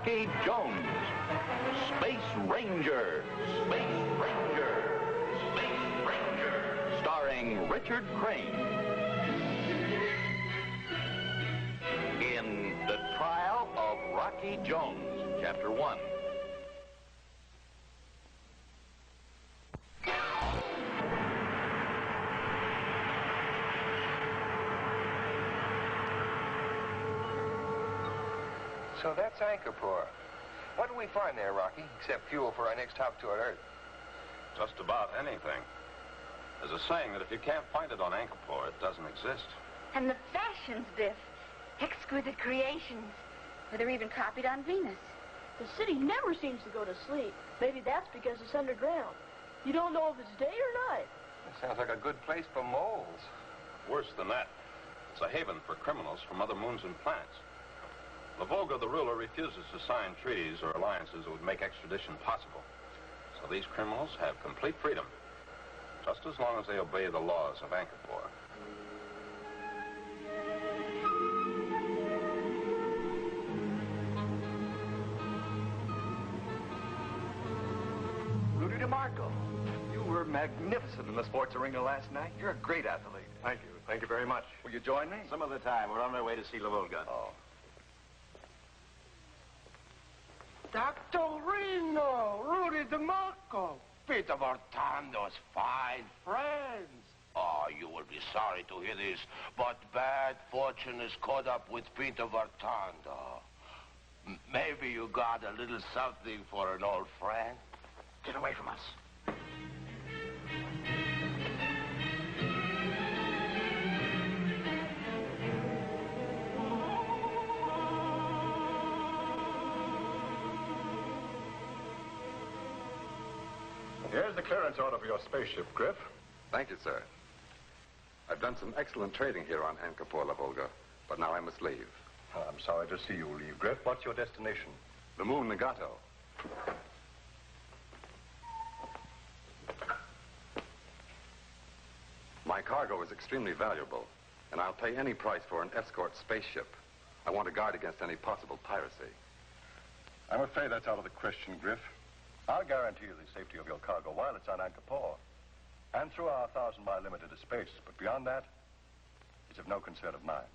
Rocky Jones. Space Ranger. Space Ranger. Space Ranger. Starring Richard Crane. In The Trial of Rocky Jones, Chapter 1. So that's Angkor. What do we find there, Rocky, except fuel for our next hop toward Earth? Just about anything. There's a saying that if you can't find it on Angkor, it doesn't exist. And the fashions, Biff. Exquisite creations. Or they're even copied on Venus. The city never seems to go to sleep. Maybe that's because it's underground. You don't know if it's day or night. That sounds like a good place for moles. Worse than that, it's a haven for criminals from other moons and planets. Lavolga, the ruler, refuses to sign treaties or alliances that would make extradition possible. So these criminals have complete freedom, just as long as they obey the laws of Angkor. Rudy DeMarco, you were magnificent in the sports arena last night. You're a great athlete. Thank you. Thank you very much. Will you join me? Some other time. We're on our way to see Lavolga. Oh. Dr. Reno, Rudy DeMarco, Peter Vartando's fine friends. Oh, you will be sorry to hear this, but bad fortune is caught up with Peter Vartando. Maybe you got a little something for an old friend? Get away from us. Here's the clearance order for your spaceship, Griff. Thank you, sir. I've done some excellent trading here on Angkor, Lavolga, but now I must leave. I'm sorry to see you leave, Griff. What's your destination? The moon Nagato. My cargo is extremely valuable, and I'll pay any price for an escort spaceship. I want to guard against any possible piracy. I'm afraid that's out of the question, Griff. I'll guarantee you the safety of your cargo while it's on Angkor, and through our 1,000-mile limit into space. But beyond that, it's of no concern of mine.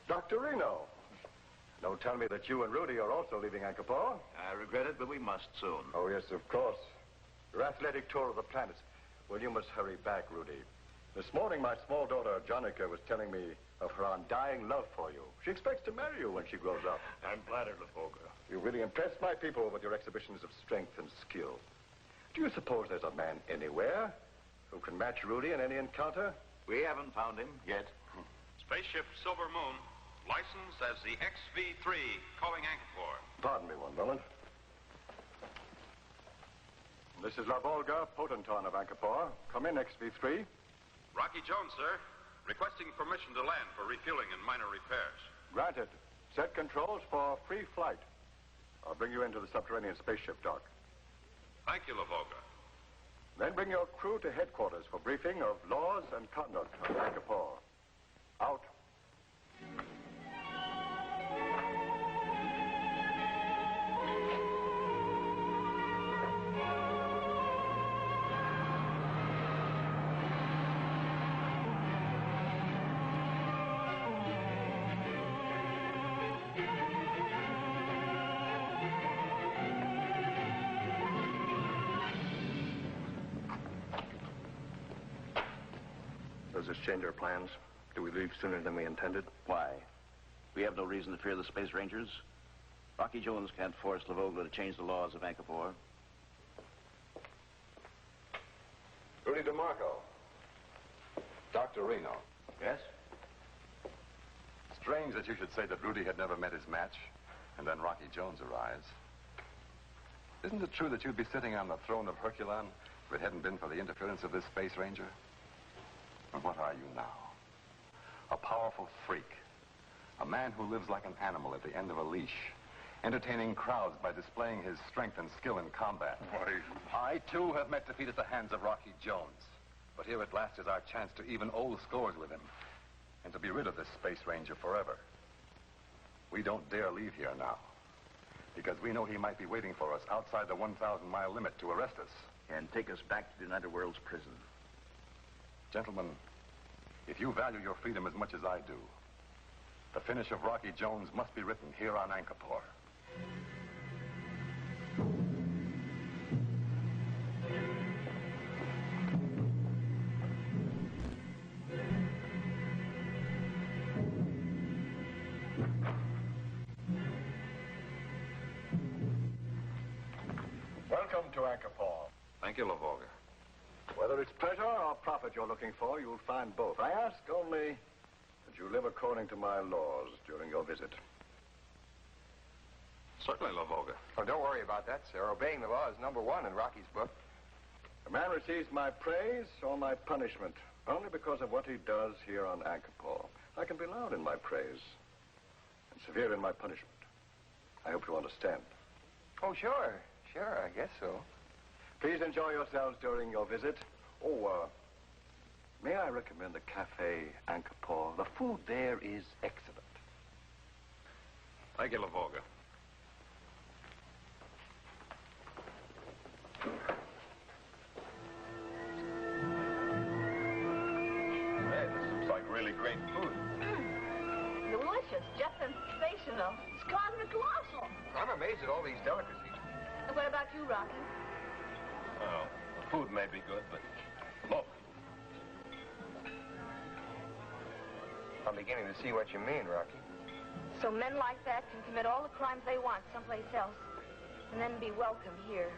Dr. Reno, don't tell me that you and Rudy are also leaving Angkor. I regret it, but we must soon. Oh, yes, of course. Your athletic tour of the planets. Well, you must hurry back, Rudy. This morning, my small daughter, Jonica, was telling me of her undying love for you. She expects to marry you when she grows up. I'm flattered, Lavolga. You really impressed my people with your exhibitions of strength and skill. Do you suppose there's a man anywhere who can match Rudy in any encounter? We haven't found him yet. Spaceship Silver Moon, licensed as the XV-3, calling Angkor. Pardon me one moment. This is Lavolga, Potenton of Angkor. Come in, XV-3. Rocky Jones, sir. Requesting permission to land for refueling and minor repairs. Granted. Set controls for free flight. I'll bring you into the subterranean spaceship dock. Thank you, Lavolga. Then bring your crew to headquarters for briefing of laws and conduct of Angkor. Out. Does this change our plans? Do we leave sooner than we intended? Why? We have no reason to fear the Space Rangers. Rocky Jones can't force Lavolga to change the laws of Angkor. Rudy DeMarco. Dr. Reno. Yes? Strange that you should say that Rudy had never met his match, and then Rocky Jones arrives. Isn't it true that you'd be sitting on the throne of Herculon if it hadn't been for the interference of this Space Ranger? And what are you now? A powerful freak. A man who lives like an animal at the end of a leash, entertaining crowds by displaying his strength and skill in combat. I, too, have met defeat at the hands of Rocky Jones. But here at last is our chance to even old scores with him. and to be rid of this Space Ranger forever. We don't dare leave here now, because we know he might be waiting for us outside the 1,000-mile limit to arrest us. And take us back to the United World's prison. Gentlemen, if you value your freedom as much as I do, the finish of Rocky Jones must be written here on Angkor. Welcome to Angkor. Thank you, Lavoga. Whether it's pleasure or profit you're looking for, you'll find both. I ask only that you live according to my laws during your visit. Certainly, Lavoga. Oh, don't worry about that, sir. Obeying the law is number one in Rocky's book. A man receives my praise or my punishment only because of what he does here on Angkor. I can be loud in my praise and severe in my punishment. I hope you understand. Oh, sure. Sure, I guess so. Please enjoy yourselves during your visit. May I recommend the Cafe Angkor? The food there is excellent. Thank you, Lavoga. Hey, this looks like really great food. Delicious, just sensational. It's cosmic colossal. I'm amazed at all these delicacies. And what about you, Rocky? Well, the food may be good, but look. I'm beginning to see what you mean, Rocky. So men like that can commit all the crimes they want someplace else, and then be welcome here.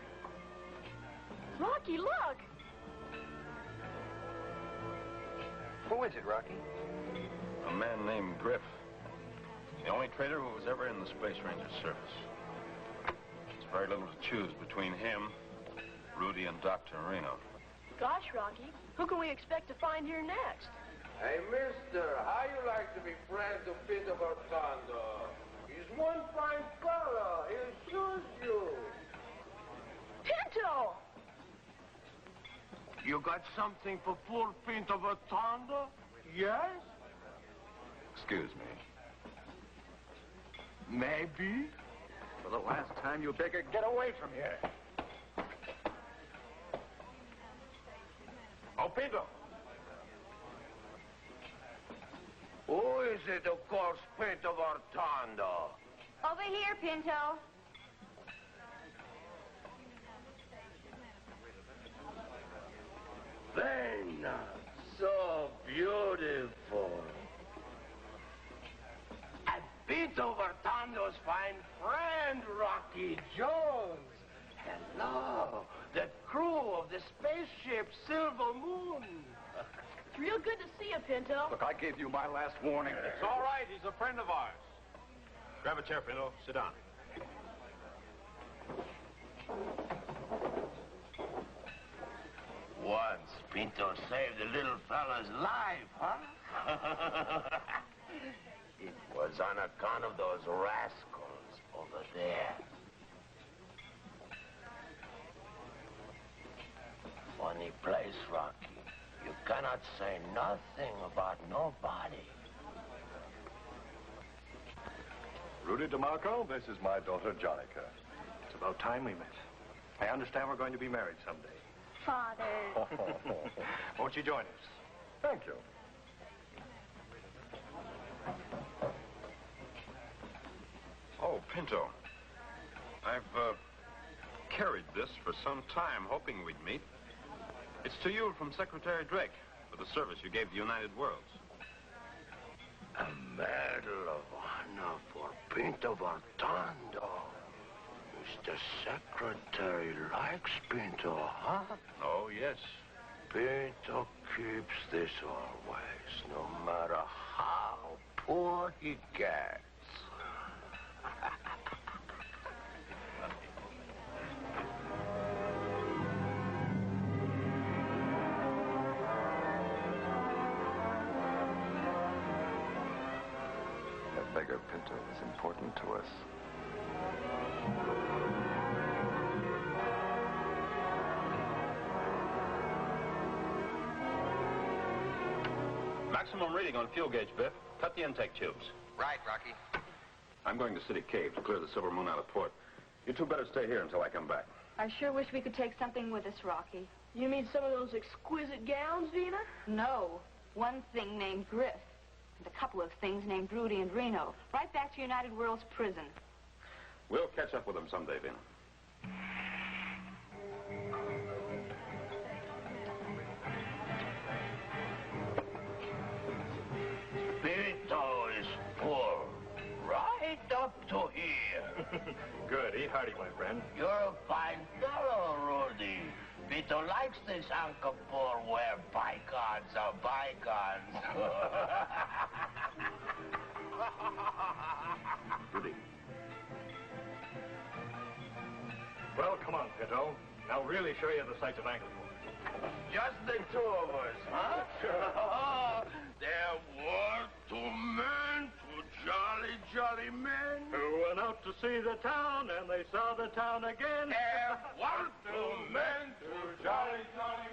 Rocky, look! Who is it, Rocky? A man named Griff. The only traitor who was ever in the Space Ranger's service. There's very little to choose between him, Rudy, and Dr. Reno. Gosh, Rocky, who can we expect to find here next? Hey, mister, how you like to be friends of Peter Bertando? He's one fine fella. He'll choose you. Pinto! You got something for poor Peter Bertando? Yes? Excuse me. Maybe. For the last time, you beggar, get away from here. Oh, Pinto. Who is it who calls Peter Bertando? Over here, Pinto. Vena, so beautiful. And Peter Bertando's fine friend, Rocky Jones. Hello, the crew of the spaceship Silver Moon. It's real good to see you, Pinto. Look, I gave you my last warning. It's all right. He's a friend of ours. Grab a chair, Pinto. Sit down. Once Pinto saved a little fella's life, huh? It was on account of those rascals over there. Funny place, Rocky. You cannot say nothing about nobody. Rudy DeMarco, this is my daughter, Jonica. It's about time we met. I understand we're going to be married someday. Father. Won't you join us? Thank you. Oh, Pinto. I've carried this for some time, hoping we'd meet. It's to you from Secretary Drake for the service you gave the United Worlds. A medal of honor for Pinto Bertando. Mr. Secretary likes Pinto, huh? Oh, yes. Pinto keeps this always, no matter how poor he gets. That beggar Pinto is important to us. Maximum reading on fuel gauge, Biff. Cut the intake tubes. Right, Rocky. I'm going to City Cave to clear the Silver Moon out of port. You two better stay here until I come back. I sure wish we could take something with us, Rocky. You mean some of those exquisite gowns, Vina? No. One thing named Griff. And a couple of things named Rudy and Reno. Right back to United World's prison. We'll catch up with them someday, Vina. Pito is poor. Right up to here. Good. Eat hearty, my friend. You're a fine fellow, Rudy. Pito likes this Angkor where bygones are bygones. Rudy. Well, come on, Pinto. Now really show you the sights of Angkor. Just the two of us, huh? Sure. There were two men, two jolly men. Who went out to see the town, and they saw the town again. There were two men, two jolly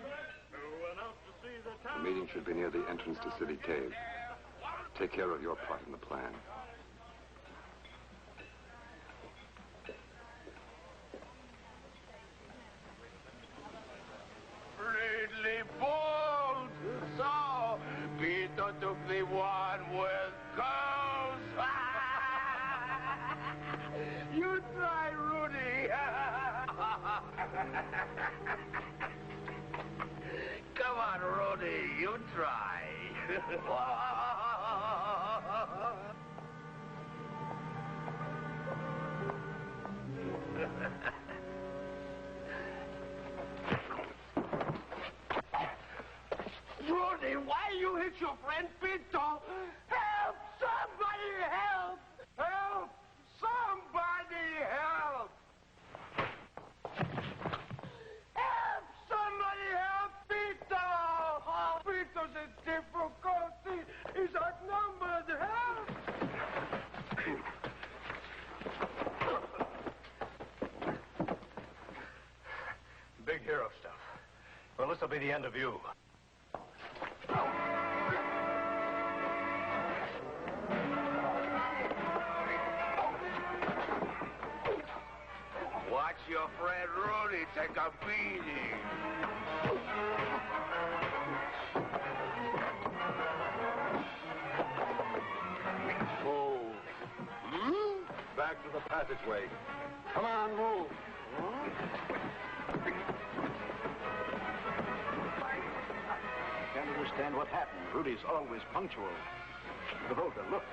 men. Who went out to see the town. The meeting should be near the entrance to City Cave. Take care of your part in the plan. Ridley bold, so Pito took the one with girls. You try, Rudy. Come on, Rudy, you try. Rudy, why you hit your friend Pito? Help! Somebody help! Help! Somebody help! Help! Somebody help Pito! Oh, Pito's in difficulty. He's outnumbered. Help! Big hero stuff. Well, this will be the end of you. Watch your friend Rudy take a beating. Move. Back to the passageway. Come on, move. Can't understand what happened. Rudy's always punctual. The Volga, look.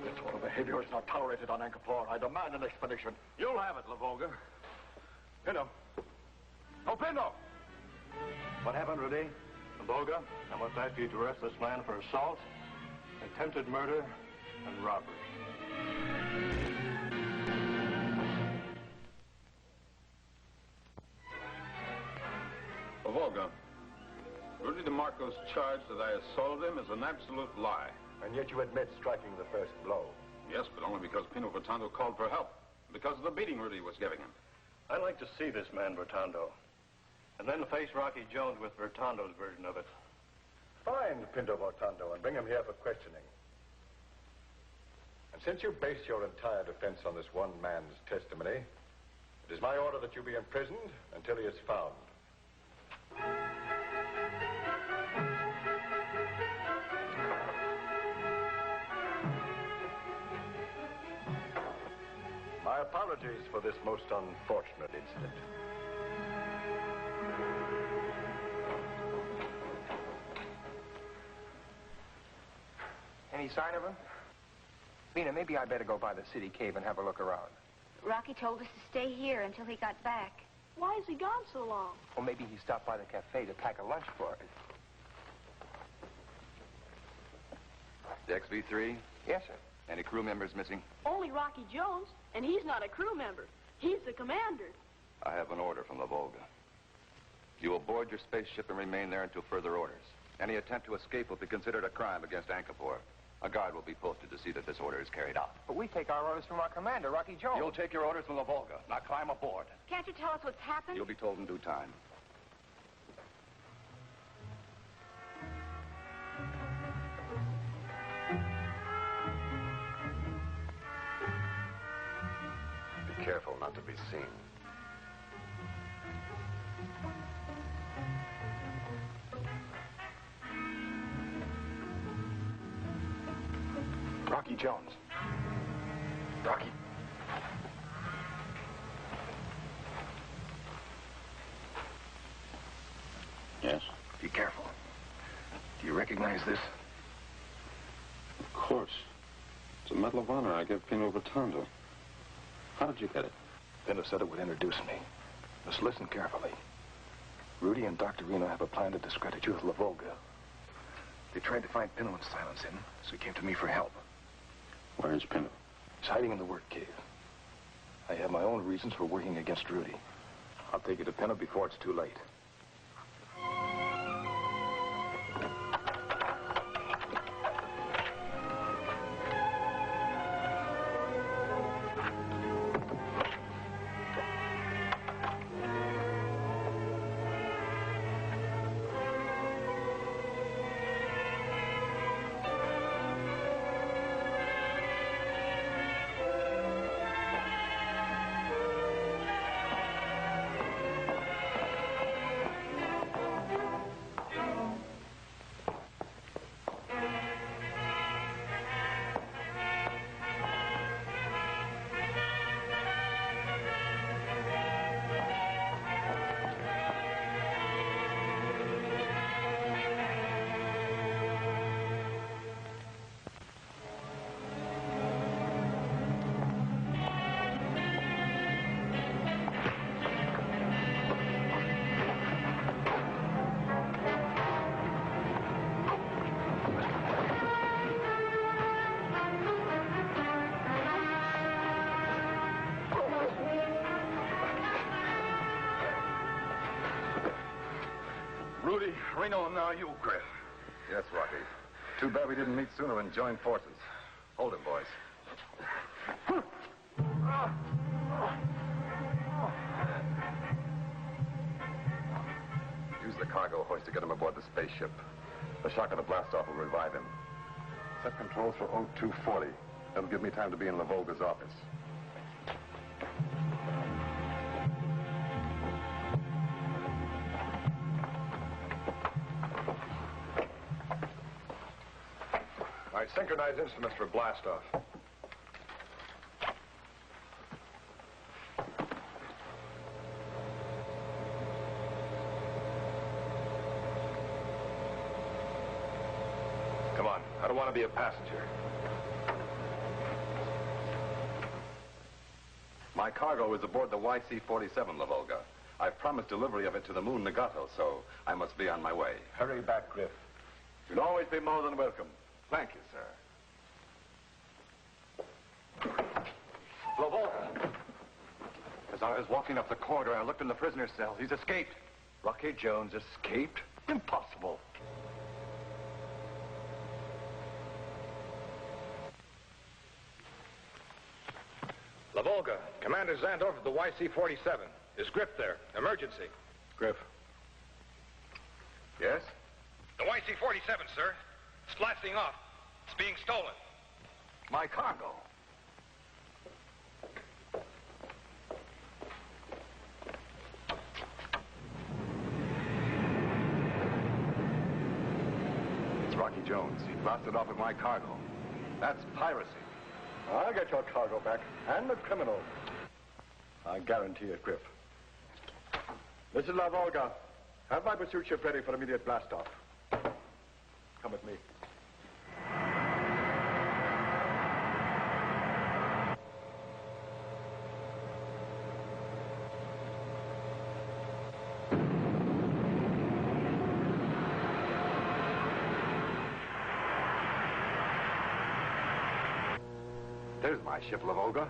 This sort of behavior is not tolerated on Angkor. I demand an explanation. You'll have it, Lavoga. Pinto. Oh, Pinto! What happened, Rudy? Volga, I must ask you to arrest this man for assault, attempted murder, and robbery. Volga, Rudy DeMarco's charge that I assaulted him is an absolute lie. And yet you admit striking the first blow. Yes, but only because Pino Vertando called for help. Because of the beating Rudy was giving him. I'd like to see this man, Vertando, and then face Rocky Jones with Vertando's version of it. Find Pinto Vertando and bring him here for questioning. And since you base your entire defense on this one man's testimony, it is my order that you be imprisoned until he is found. My apologies for this most unfortunate incident. Any sign of him? Vina, maybe I better go by the City Cave and have a look around. Rocky told us to stay here until he got back. Why has he gone so long? Or maybe he stopped by the cafe to pack a lunch for us. The XV-3? Yes, sir. Any crew members missing? Only Rocky Jones, and he's not a crew member. He's the commander. I have an order from the Volga. You will board your spaceship and remain there until further orders. Any attempt to escape will be considered a crime against Angkor. A guard will be posted to see that this order is carried out. But we take our orders from our commander, Rocky Jones. You'll take your orders from the Volga. Now climb aboard. Can't you tell us what's happened? You'll be told in due time. Be careful not to be seen. Rocky Jones. Rocky. Yes? Be careful. Do you recognize this? Of course. It's a Medal of Honor I gave Pino Rotondo. How did you get it? Pino said it would introduce me. Just listen carefully. Rudy and Dr. Reno have a plan to discredit you with La Volga. They tried to find Pino and silence him, so he came to me for help. Where is Pino? He's hiding in the work cave. I have my own reasons for working against Rudy. I'll take you to Pino before it's too late. Rudy, Reno, and now you, Griff. Yes, Rocky. Too bad we didn't meet sooner and join forces. Hold him, boys. Use the cargo hoist to get him aboard the spaceship. The shock of the blast-off will revive him. Set controls for 0240. That'll give me time to be in La Volga's office. I synchronize instruments for blast-off. Come on, I don't want to be a passenger. My cargo is aboard the YC-47, La Volga. I've promised delivery of it to the Moon Nagato, so I must be on my way. Hurry back, Griff. You'll always be more than welcome. Thank you, sir. La Volga. As I was walking up the corridor, I looked in the prisoner's cell. He's escaped. Rocky Jones escaped? Impossible. La Volga, Commander Zandorf of the YC-47. Is Griff there? Emergency. Griff. Yes? The YC-47, sir. It's blasting off. It's being stolen. My cargo. It's Rocky Jones. He blasted off with my cargo. That's piracy. I'll get your cargo back, and the criminal. I guarantee it, Griff. This is La Volga. Have my pursuit ship ready for immediate blast-off. Come with me. There's my ship, La Volga.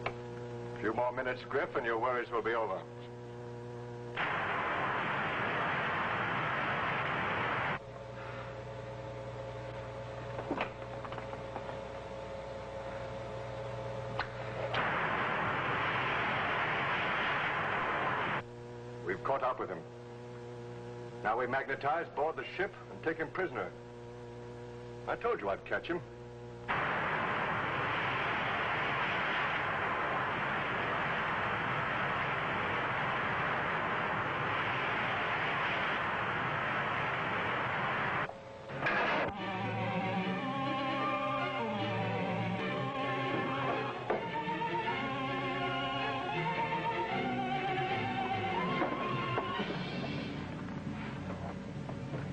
A few more minutes, Griff, and your worries will be over. caught up with him. Now we magnetize, board the ship, and take him prisoner. I told you I'd catch him.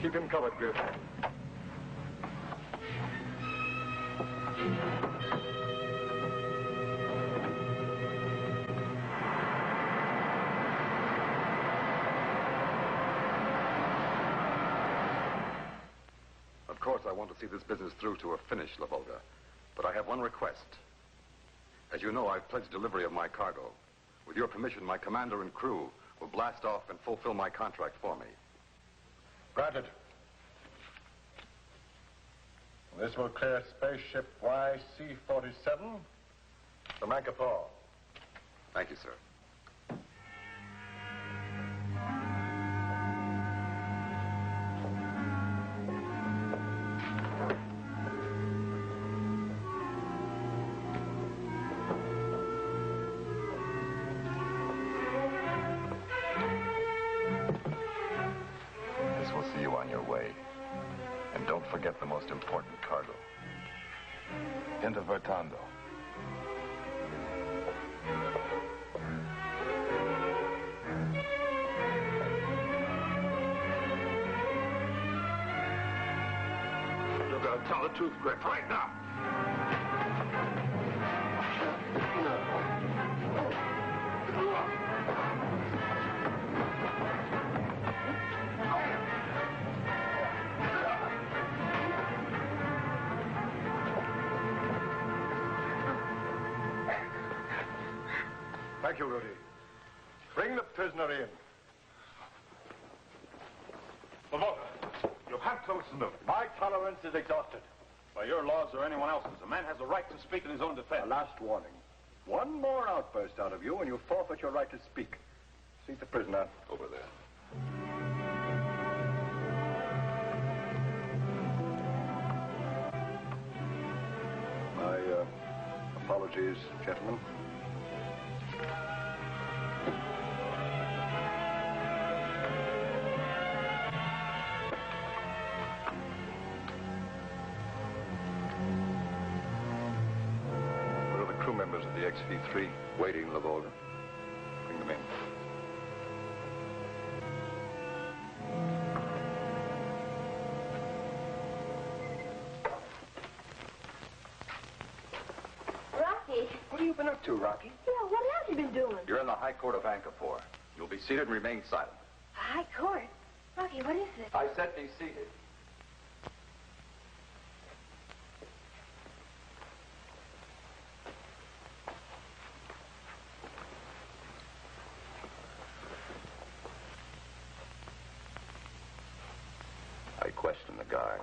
Keep him covered, Griff. Of course, I want to see this business through to a finish, La Volga. But I have one request. As you know, I've pledged delivery of my cargo. With your permission, my commander and crew will blast off and fulfill my contract for me. Granted. This will clear spaceship YC-47 from Anchorport. Thank you, sir. This will see you on your way. And don't forget the most important cargo. Into Vertando. You're gonna tell the truth, Griff, right now. Thank you, Rudy. Bring the prisoner in. Lavolga, you have to listen to me. My tolerance is exhausted. By your laws or anyone else's, a man has a right to speak in his own defense. A last warning. One more outburst out of you and you forfeit your right to speak. Seat the prisoner. Over there. My apologies, gentlemen. Where are the crew members of the XV-3? Waiting, La Volga. Bring them in. Rocky. What have you been up to, Rocky? Yeah, what have you been doing? You're in the High Court of Anchorport. You'll be seated and remain silent. High court. Rocky, what is this? I said be seated. I questioned the guards.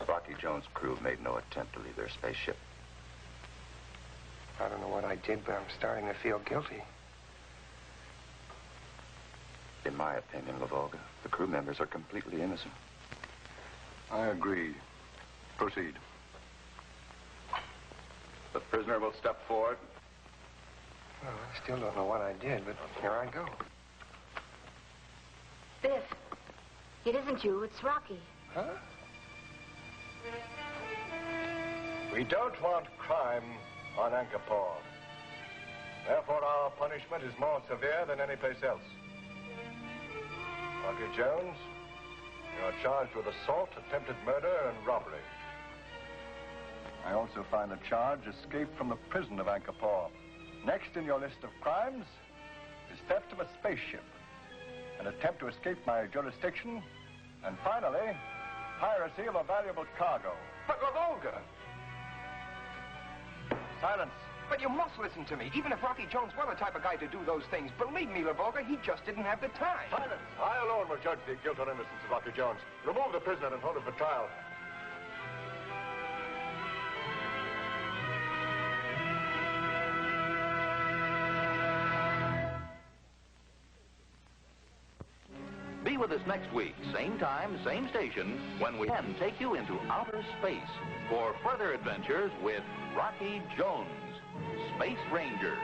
Rocky Jones' crew made no attempt to leave their spaceship. I don't know what I did, but I'm starting to feel guilty. In my opinion, La Volga, the crew members are completely innocent. I agree. Proceed. The prisoner will step forward. Well, I still don't know what I did, but here I go. Biff, it isn't you, it's Rocky. Huh? We don't want crime on Anchorport. Therefore, our punishment is more severe than any place else. Rocky Jones, you are charged with assault, attempted murder, and robbery. I also find a charge escape from the prison of Anchorport. Next in your list of crimes is theft of a spaceship, an attempt to escape my jurisdiction, and finally, piracy of a valuable cargo. But La Volga! Silence. But you must listen to me. Even if Rocky Jones were the type of guy to do those things, believe me, La Volga, he just didn't have the time. Silence. I alone will judge the guilt or innocence of Rocky Jones. Remove the prisoner and hold him for trial. Be with us next week, same time, same station, when we can take you into outer space for further adventures with Rocky Jones, Space Ranger.